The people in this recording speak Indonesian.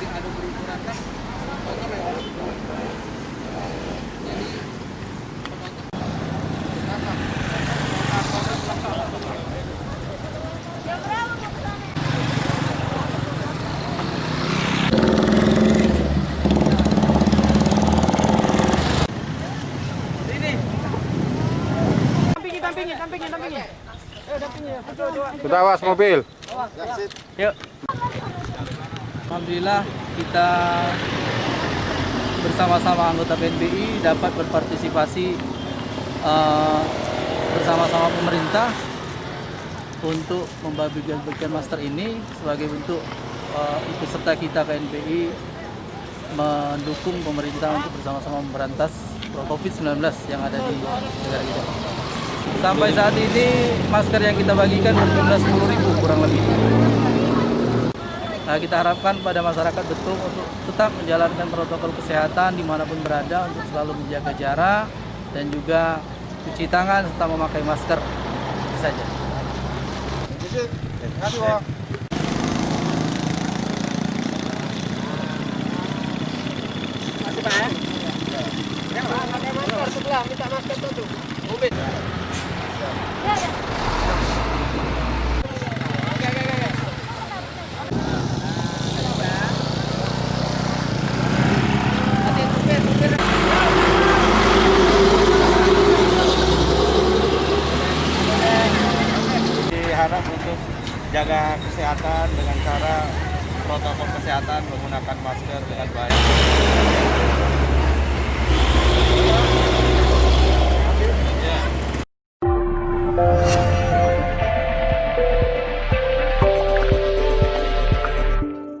ada berukuran kan foto lewat. Jadi dampingi. Dampingi. Kita awas mobil. Yuk. Alhamdulillah kita bersama-sama anggota BNPI dapat berpartisipasi bersama-sama pemerintah untuk membagikan masker ini sebagai bentuk ikut serta kita BNPI mendukung pemerintah untuk bersama-sama memberantas COVID-19 yang ada di negara kita. Sampai saat ini masker yang kita bagikan berjumlah 10.000 kurang lebih. Nah, kita harapkan pada masyarakat betul untuk tetap menjalankan protokol kesehatan dimanapun berada untuk selalu menjaga jarak dan juga cuci tangan serta memakai masker. Itu saja. Terima kasih, Pak. Masih Pak ya? Ya Pak, pakai masker sebelah, minta masker tuh. Mobil. Diharap untuk jaga kesehatan dengan cara protokol kesehatan menggunakan masker dengan baik.